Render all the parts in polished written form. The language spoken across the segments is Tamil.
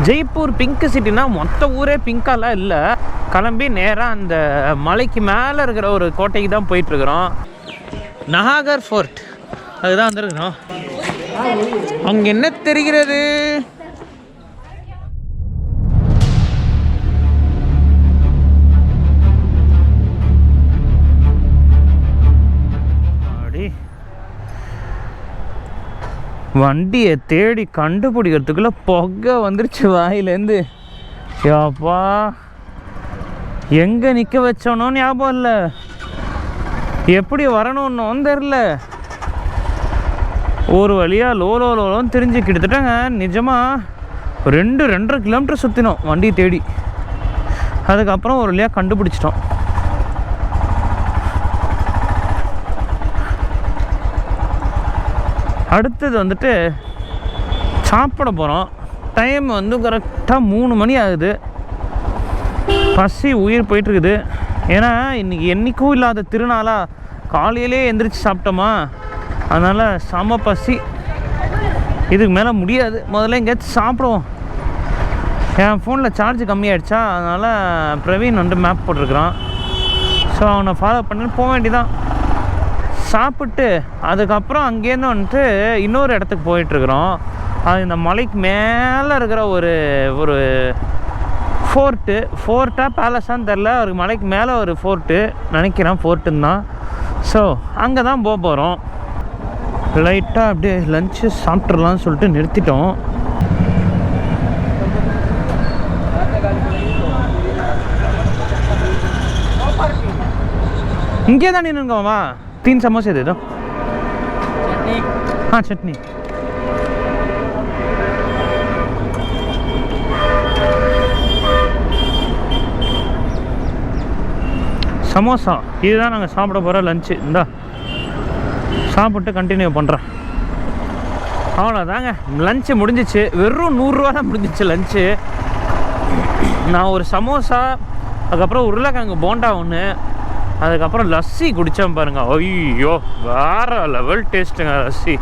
ஜெய்ப்பூர் பிங்க் சிட்டினா மொத்த ஊரே பிங்காலாம் இல்லை. கிளம்பி நேராக அந்த மலைக்கு மேலே இருக்கிற ஒரு கோட்டைக்கு தான் போயிட்டுருக்குறோம். நஹாகர் ஃபோர்ட் அதுதான் வந்துருக்குறோம். அங்கே என்ன தெரிகிறது? வண்டியை தேடி கண்டுபிடிக்கிறதுக்குள்ள புகை வந்துருச்சு வாயிலேருந்து. யாப்பா எங்கே நிற்க வச்சோனோ ஞாபகம் இல்லை, எப்படி வரணும்னு தெரில. ஒரு வழியாக லோலோன்னு தெரிஞ்சு கிட்டத்தட்டங்க நிஜமாக 2-2.5 கிலோமீட்டர் சுற்றினோம் வண்டியை தேடி. அதுக்கப்புறம் ஒரு வழியாக கண்டுபிடிச்சிட்டோம். அடுத்தது வந்துட்டு சாப்பிட போகிறோம். டைம் வந்து கரெக்டாக 3 மணி ஆகுது. பசி உயிர் போயிட்டுருக்குது. ஏன்னா இன்றைக்கி என்றைக்கும் இல்லாத திருநாளாக காலையிலே எந்திரிச்சு சாப்பிட்டோமா, அதனால் செம பசி. இதுக்கு மேலே முடியாது, முதல்ல எங்கேயாச்சும் சாப்பிடுவோம். என் ஃபோனில் சார்ஜ் கம்மியாகிடுச்சா, அதனால் பிரவீன் வந்து மேப் போட்டிருக்கிறான். ஸோ அவனை ஃபாலோ பண்ணி போக வேண்டியதான். சாப்பிட்டு அதுக்கப்புறம் அங்கேருந்து வந்துட்டு இன்னொரு இடத்துக்கு போயிட்டுருக்குறோம். அது இந்த மலைக்கு மேலே இருக்கிற ஒரு ஃபோர்ட்டாக பேலஸான்னு தெரில, ஒரு மலைக்கு மேலே ஒரு ஃபோர்ட்டு நினைக்கிறேன், ஃபோர்ட்டுன்னு தான். ஸோ அங்கே தான் போக போகிறோம். லைட்டாக அப்படியே லஞ்சு சாப்பிட்றலான்னு சொல்லிட்டு நிறுத்திட்டோம். இங்கே தான் நின்றுங்கம்மா. 3 समोसे दे दो। चटनी? हाँ चटनी। சமோசா இதுதான் நாங்கள் சாப்பிட போகிற லஞ்சு. இந்தா சாப்பிட்டு கண்டினியூ பண்ணுறேன். அவ்வளோதாங்க, லஞ்சு முடிஞ்சிச்சு. வெறும் 100 ரூபா தான் முடிஞ்சிச்சு லஞ்சு. நான் ஒரு சமோசா, அதுக்கப்புறம் உருளைக்கிழங்கு போண்டா ஒன்று, அதுக்கப்புறம் லஸ்ஸி குடித்தேன் பாருங்க. ஐயோ வேறு லெவல் டேஸ்ட்டுங்க லஸ்ஸி.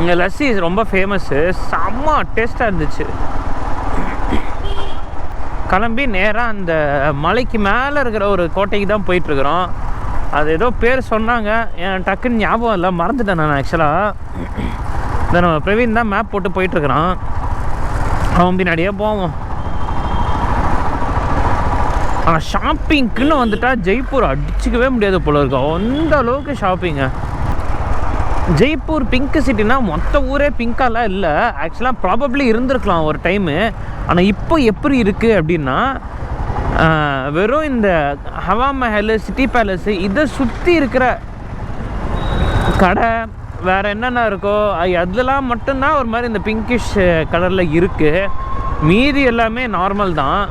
இங்கே லஸ்ஸி ரொம்ப ஃபேமஸ்ஸு, செம்ம டேஸ்ட்டாக இருந்துச்சு. கிளம்பி நேராக அந்த மலைக்கு மேலே இருக்கிற ஒரு கோட்டைக்கு தான் போயிட்டுருக்குறோம். அது ஏதோ பேர் சொன்னாங்க, என் டக்குன்னு ஞாபகம் இல்லை, மறந்துட்டேன் நான் ஆக்சுவலாக. இதை நம்ம பிரவீன் தான் மேப் போட்டு போயிட்டுருக்குறான். அவன் பின்னாடியே போவோம். ஆனால் ஷாப்பிங்க்குன்னு வந்துட்டால் ஜெய்ப்பூர் அடிச்சிக்கவே முடியாது போல இருக்கு, அந்த அளவுக்கு ஷாப்பிங்க. ஜெய்ப்பூர் பிங்க் சிட்டினா மொத்த ஊரே பிங்காலாம் இல்லை. ஆக்சுவலாக ப்ராபப்ளி இருந்திருக்கலாம் ஒரு டைமு. ஆனால் இப்போ எப்படி இருக்குது அப்படின்னா, வெறும் இந்த ஹவா மஹல், சிட்டி பேலஸு, இதை சுற்றி இருக்கிற கடை வேறு என்னென்ன இருக்கோ அதெல்லாம் மட்டும்தான் ஒரு மாதிரி இந்த பிங்கிஷ் கலரில் இருக்குது. மீதி எல்லாமே நார்மல் தான்.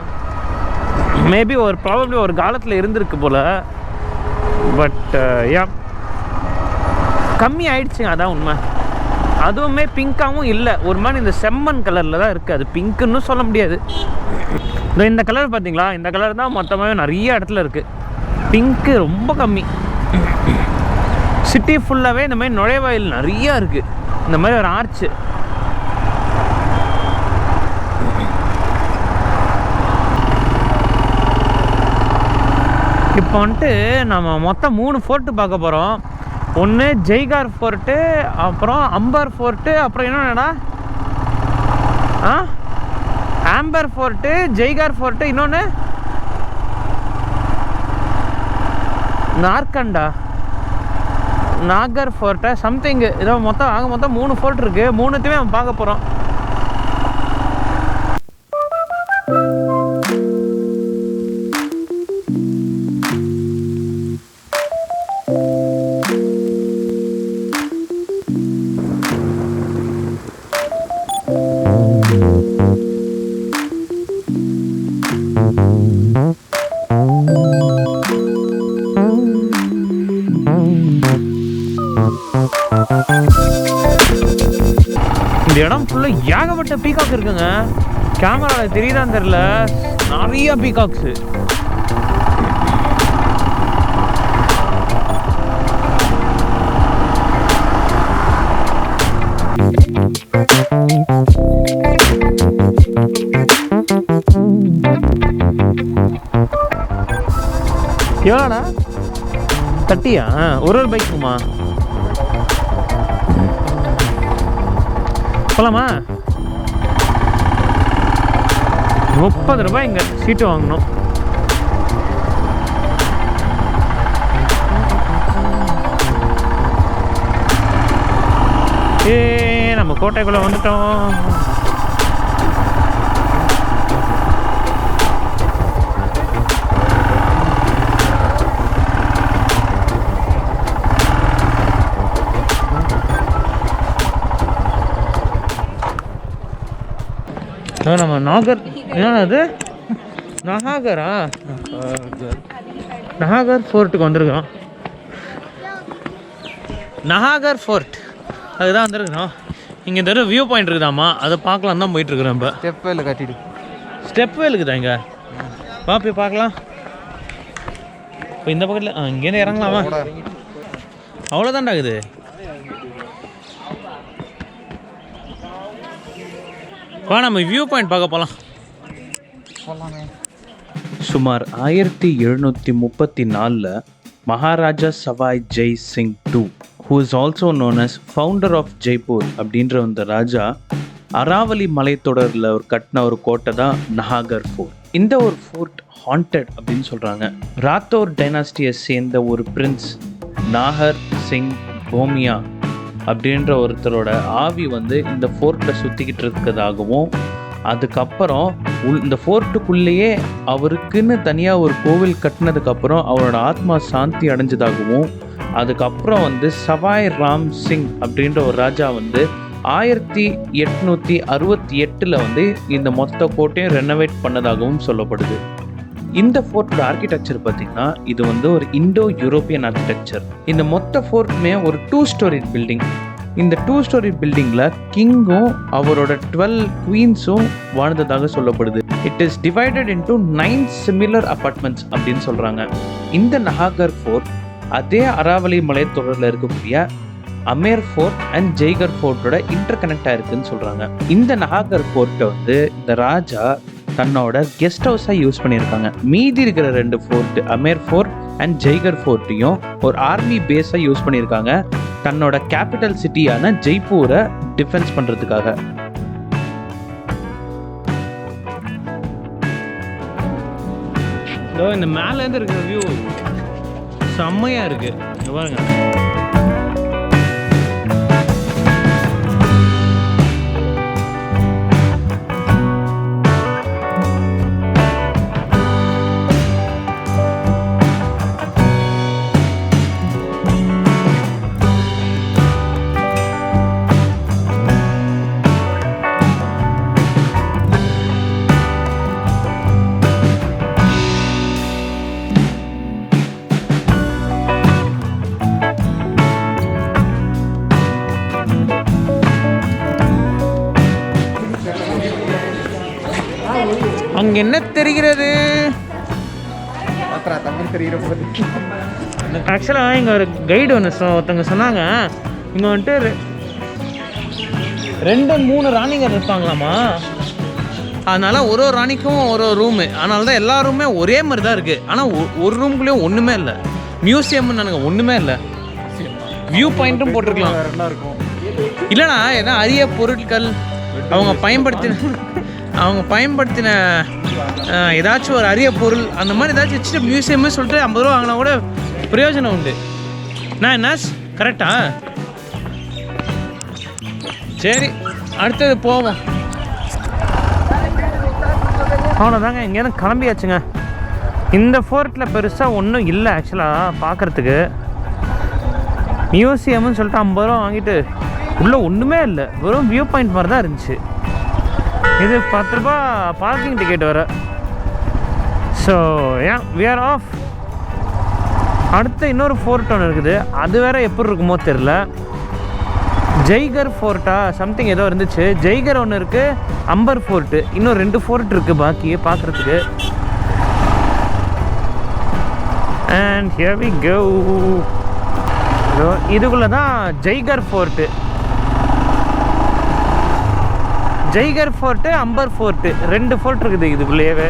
மேபி ப்ராபப்ளி ஒரு காலத்தில் இருந்திருக்கு போல். பட் யா கம்மி ஆயிடுச்சுங்க, அதான் உண்மை. அதுவுமே பிங்காகவும் இல்லை, ஒரு மாதிரி இந்த செம்மண் கலரில் தான் இருக்குது. அது பிங்க்குன்னு சொல்ல முடியாது. இந்த கலர் பார்த்தீங்களா, இந்த கலர் தான் மொத்தமாகவே நிறைய இடத்துல இருக்குது. பிங்க்கு ரொம்ப கம்மி. சிட்டி ஃபுல்லாகவே இந்த மாதிரி நுழைவாயில் நிறையா இருக்குது. இந்த மாதிரி ஒரு ஆர்ச்சு. இப்போ வந்துட்டு நம்ம மொத்தம் 3 ஃபோர்ட்டு பார்க்க போகிறோம். ஒன்று ஜெய்கார் ஃபோர்ட்டு, அப்புறம் அம்பர் ஃபோர்ட்டு, அப்புறம் என்னடா ஆம்பர் ஃபோர்ட்டு, ஜெய்கார் ஃபோர்ட்டு, இன்னொன்று நாகர் ஃபோர்ட்டை சம்திங்கு. இதோ மொத்தம் 3 ஃபோர்ட் இருக்குது. 3த்தையுமே நம்ம பார்க்க போகிறோம். இந்த இடம் ஃபுல்லாக ஏகப்பட்ட பீகாக் இருக்குங்க. கேமராவில் தெரியுதான்னு தெரில, நிறைய பீகாக்ஸு. எவ்வளோண்ணா 30 ஒரு பைக்குமா போலாமா? 30 ரூபாய் இங்கே சீட்டு வாங்கணும். நம்ம கோட்டைக்குள்ளே வந்துட்டோம். நம்ம நாகர் என்னன்னா அது நஹாகரா நஹாகர் ஃபோர்ட்டுக்கு வந்திருக்கிறோம். நஹாகர் ஃபோர்ட் அதுதான் வந்துருக்குறோம். இங்கே இந்த வியூ பாயிண்ட் இருக்குதாம்மா, அதை பார்க்கலாம் தான் போயிட்டுருக்குறோம். இப்போ ஸ்டெப் வேல் இருக்குதா இங்கே? வா போய் பார்க்கலாம். இப்போ இந்த பக்கத்தில் இங்கேருந்து இறங்கலாமா? அவ்வளோதான்டா இருக்குது. வா நம்ம வியூ பாயிண்ட் பார்க்க போகலாம். சுமார் 1734 Maharaja Sawai Jai Singh II, who is also known as founder of Jaipur அப்படின்ற அந்த ராஜா அராவலி மலைத்தொடரில் கட்டின ஒரு கோட்டை தான் நஹாகர் ஃபோர்ட். இந்த ஒரு ஃபோர்ட் ஹாண்டட் அப்படின்னு சொல்கிறாங்க. ராத்தோர் டைனாஸ்டியை சேர்ந்த ஒரு பிரின்ஸ் நாஹர் சிங் போமியா அப்படின்ற ஒருத்தரோட ஆவி இந்த ஃபோர்ட்டில் சுற்றிக்கிட்டு இருக்கிறதாகவும், அதுக்கப்புறம் இந்த ஃபோர்ட்டுக்குள்ளேயே அவருக்குன்னு தனியாக ஒரு கோவில் கட்டினதுக்கப்புறம் அவரோட ஆத்மா சாந்தி அடைஞ்சதாகவும், அதுக்கப்புறம் சவாய் ராம் சிங் அப்படின்ற ஒரு ராஜா 1868 இந்த மொத்த கோட்டையும் ரெனோவேட் பண்ணதாகவும் சொல்லப்படுது. இந்த ஃபோர்ட்டோட ஆர்கிடெக்சர் பார்த்திங்கன்னா இது ஒரு இண்டோ-யூரோப்பியன் ஆர்கிடெக்சர். இந்த மொத்த ஃபோர்ட்டுமே ஒரு 2 ஸ்டோரி பில்டிங். இந்த 2 ஸ்டோரி பில்டிங்கில் கிங்கும் அவரோட 12 குவீன்ஸும் வாழ்ந்ததாக சொல்லப்படுது. It is divided into 9 similar apartments அப்படின்னு சொல்கிறாங்க. இந்த நஹாகர் ஃபோர்ட் அதே அராவலி மலைத்தொடரில் இருக்கக்கூடிய அமேர் ஃபோர்ட் அண்ட் ஜெய்கர் ஃபோர்ட்டோட இன்டர் கனெக்ட் ஆயிருக்குன்னு சொல்கிறாங்க. இந்த நஹாகர் ஃபோர்ட்டை இந்த ராஜா தன்னோட கெஸ்ட் ஹவுஸாக யூஸ் பண்ணியிருக்காங்க. மீதி இருக்கிற 2 ஃபோர்ட் அமேர் ஃபோர்ட் அண்ட் ஜெய்கர் ஃபோர்ட்டையும் ஒரு ஆர்மி பேஸாக யூஸ் பண்ணியிருக்காங்க, தன்னோட கேபிட்டல் சிட்டியான ஜெய்ப்பூரை டிஃபென்ஸ் பண்ணுறதுக்காக. இந்த மேலேருந்து இருக்கிற வியூ செம்மையாக இருக்குது பாருங்க. அங்கே என்ன தெரிகிறது? ஆக்சுவலாக இங்கே ஒரு கைடு ஒருத்தவங்க சொன்னாங்க, இங்கே 2-3 ராணிகள் இருப்பாங்களாமா. அதனால் ஒரு ராணிக்கும் ஒரு ரூமு, அதனால தான் எல்லா ரூமே ஒரே மாதிரி தான் இருக்குது. ஆனால் ஒரு ரூம்குள்ளேயும் ஒன்றுமே இல்லை. மியூசியம்னு நாங்கள் ஒன்றுமே இல்லை. வியூ பாயிண்ட்டும் போட்டிருக்கலாம். இல்லைண்ணா ஏன்னா அரிய பொருட்கள் அவங்க பயன்படுத்தின ஏதாச்சும் ஒரு அரிய பொருள் அந்த மாதிரி ஏதாச்சும் வச்சுட்டு மியூசியம்னு சொல்லிட்டு 50 ரூபா வாங்கினா கூட பிரயோஜனம் உண்டு. நான் என்ன கரெக்டா? சரி அடுத்தது போவோம். அவ்வளோதாங்க, இங்கேருந்து கிளம்பியாச்சுங்க. இந்த ஃபோர்ட்டில் பெருசாக ஒன்றும் இல்லை ஆக்சுவலாக பார்க்குறதுக்கு. மியூசியம்னு சொல்லிட்டு 50 ரூபா வாங்கிட்டு உள்ளே ஒன்றுமே இல்லை, வெறும் வியூ பாயிண்ட் மாதிரி தான் இருந்துச்சு. இது 10 ரூபா பார்க்கிங் டிக்கெட் வர. So we are off. அடுத்து இன்னொரு ஃபோர்ட் ஒன்று இருக்குது, அது வேறு எப்படி இருக்குமோ தெரில. ஜெய்கர் ஃபோர்ட்டா சம்திங் ஏதோ இருந்துச்சு. ஜெய்கர் ஒன்று இருக்குது, அம்பர் ஃபோர்ட்டு, இன்னும் 2 ஃபோர்ட் இருக்குது பாக்கி பார்க்குறதுக்கு. And here we go. இதுக்குள்ளே தான் Jaigarh fort. Jaigarh fort, Amber fort, 2 fort இருக்குது இதுக்குள்ளேயே.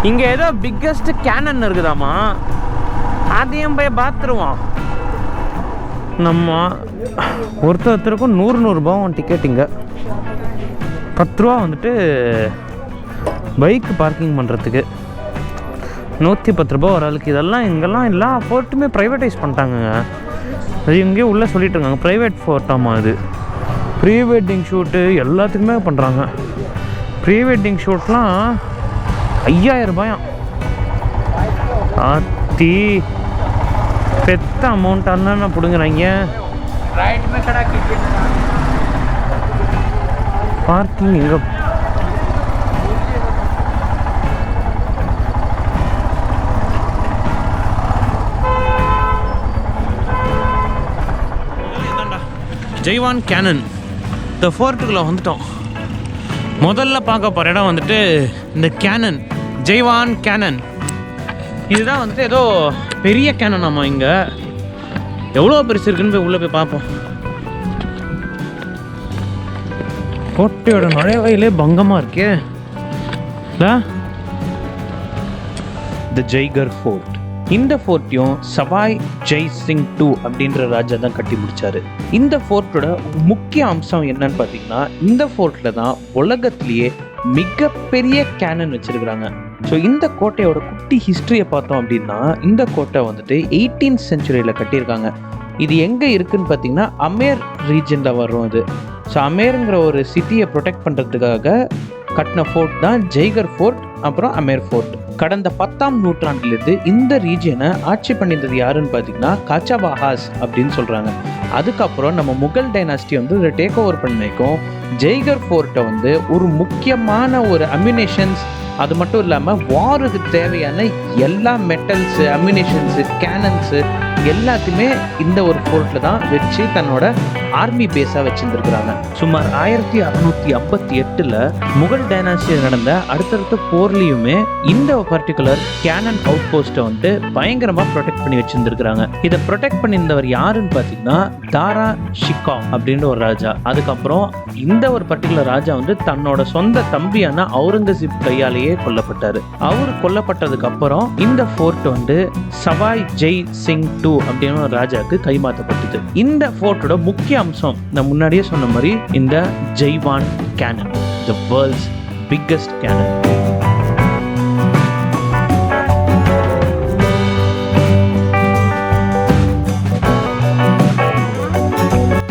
இங்கே ஏதோ பிக்கஸ்ட் கேனன் இருக்குதாமா, அதையும் போய் பார்த்துருவோம். நம்ம ஒருத்தருக்கும் 100 ரூபாவும் டிக்கெட். இங்கே 10 ரூபா வந்துட்டு பைக் பார்க்கிங் பண்ணுறதுக்கு, 110 ரூபா ஒரு ஆளுக்கு. இதெல்லாம் இங்கெல்லாம் எல்லா ஃபோர்ட்டுமே ப்ரைவேட்டைஸ் பண்ணிட்டாங்கங்க. அது இங்கேயே உள்ளே சொல்லிட்டு இருக்காங்க ப்ரைவேட் ஃபோர்ட்டாமா. இது ப்ரீ வெட்டிங் ஷூட்டு எல்லாத்துக்குமே பண்ணுறாங்க. ப்ரீ வெட்டிங் ஷூட்லாம் 5000 ரூபாயாம். ஆத்தி பெத்த அமௌண்ட்டாக பிடுங்குறாங்க. பார்க்கிங் எங்கே? ஜெய்வான் கேனன் இந்த ஃபோர்ட்டுக்குள்ளே வந்துட்டோம். முதல்ல பார்க்க போகிற இடம் வந்துட்டு இந்த கேனன், ஜெய்வான் கேனன். இதுதான் வந்துட்டு ஏதோ பெரிய கேனன் ஆமாம். இங்கே எவ்வளோ பெருசு இருக்குன்னு போய் உள்ளே போய் பார்ப்போம். கோட்டையோட நுழைவாயிலே பங்கமாக இருக்கே. த ஜெய்கர் ஃபோர்ட். இந்த ஃபோர்ட்டையும் சவாய் ஜெய் சிங் 2 அப்படின்ற ராஜா தான் கட்டி முடிச்சாரு. இந்த ஃபோர்ட்டோட முக்கிய அம்சம் என்னன்னு பார்த்தீங்கன்னா, இந்த ஃபோர்ட்டில் தான் உலகத்திலேயே மிகப்பெரிய கேனன் வச்சிருக்கிறாங்க. ஸோ இந்த கோட்டையோட குட்டி ஹிஸ்ட்ரியை பார்த்தோம் அப்படின்னா, இந்த கோட்டை வந்துட்டு 18th செஞ்சுரியில் கட்டியிருக்காங்க. இது எங்கே இருக்குதுன்னு பார்த்தீங்கன்னா அமேர் ரீஜனில் வரும் இது. ஸோ அமேருங்கிற ஒரு சிட்டியை ப்ரொடெக்ட் பண்ணுறதுக்காக கட்டின ஃபோர்ட் தான் ஜெய்கர் ஃபோர்ட், அப்புறம் அமேர் ஃபோர்ட். கடந்த 10ஆம் நூற்றாண்டுலேருந்து இந்த ரீஜியனை ஆட்சி பண்ணியிருந்தது யாருன்னு பார்த்தீங்கன்னா காச்சாபாஹாஸ் அப்படின்னு சொல்கிறாங்க. அதுக்கப்புறம் நம்ம முகல் டைனாஸ்டி வந்து இதை டேக் ஓவர் பண்ணிக்கும். ஜெய்கர் ஃபோர்ட்டை வந்து ஒரு முக்கியமான ஒரு அம்யூனேஷன்ஸ், அது மட்டும் இல்லாமல் வாருக்கு தேவையான எல்லா மெட்டல்ஸு, அம்யூனேஷன்ஸு, கேனன்ஸு எல்லாத்தையுமே இந்த ஒரு ஃபோர்ட்டில் தான் வச்சு தன்னோட ஆர்மி பேஸாக வச்சுருந்துருக்குறாங்க. சுமார் 1658 முகல் டைனாஸ்டியில் நடந்த அடுத்தடுத்த போர்லேயுமே இந்த பர்டிகுலர் கேனன் அவுட் போஸ்ட்டை வந்து பயங்கரமாக ப்ரொடெக்ட் பண்ணி வச்சுருந்துருக்குறாங்க. இதை ப்ரொடெக்ட் பண்ணியிருந்தவர் யாருன்னு பார்த்தீங்கன்னா தாரா ஷிகா அப்படின்ற ஒரு ராஜா. அதுக்கப்புறம் இந்த ஒரு பர்டிகுலர் ராஜா வந்து தன்னோட சொந்த தம்பியான அவுரங்கசீப் கையாலேயே கொல்லப்பட்டார். அவர் கொல்லப்பட்டதுக்கு அப்புறம் இந்த ஃபோர்ட் வந்து சவாய் ஜெய் சிங் 2 அப்படின்னு ஒரு ராஜாவுக்கு கைமாற்றப்பட்டது. இந்த ஃபோர்ட்டோட முக்கிய அம்சம் நான் முன்னாடியே சொன்ன மாதிரி இந்த Jaivana cannon, the world's biggest cannon.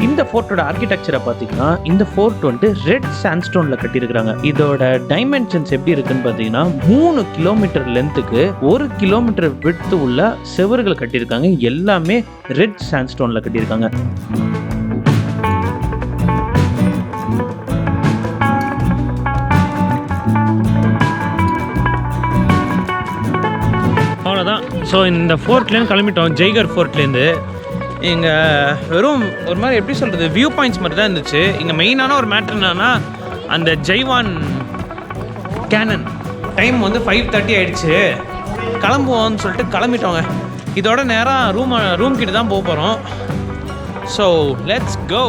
இந்த ஃபோர்ட்டோட ஆர்கிடெக்சரை பார்த்தீங்கன்னா, இந்த ஃபோர்ட் வந்து ரெட் சாண்ட்ஸ்டோன்ல கட்டியிருக்கிறாங்க. இதோட டைமென்ஷன்ஸ் எப்படி இருக்குன்னு பார்த்தீங்கன்னா, 3 கிலோமீட்டர் லென்த்துக்கு 1 கிலோமீட்டர் விட்த் உள்ள செவர்கள் கட்டியிருக்காங்க. எல்லாமே ரெட் சாண்ட்ஸ்டோன்ல கட்டியிருக்காங்க. அவ்வளோதான். ஸோ இந்த ஃபோர்ட்லேருந்து கிளம்பிட்டோம். ஜெய்கர் ஃபோர்ட்லேருந்து இங்கே வெறும் ஒரு மாதிரி எப்படி சொல்கிறது, வியூ பாயிண்ட்ஸ் மாதிரி தான் இருந்துச்சு. இங்கே மெயினான ஒரு மேட்ரு என்னன்னா, அந்த ஜெய்வான் கேனன் டைம் வந்து 5:30 ஆகிடுச்சு. கிளம்புவோம்னு சொல்லிட்டு கிளம்பிட்டோங்க. இதோட நேராக ரூம் கிட்ட தான் போக போகிறோம். So let's go.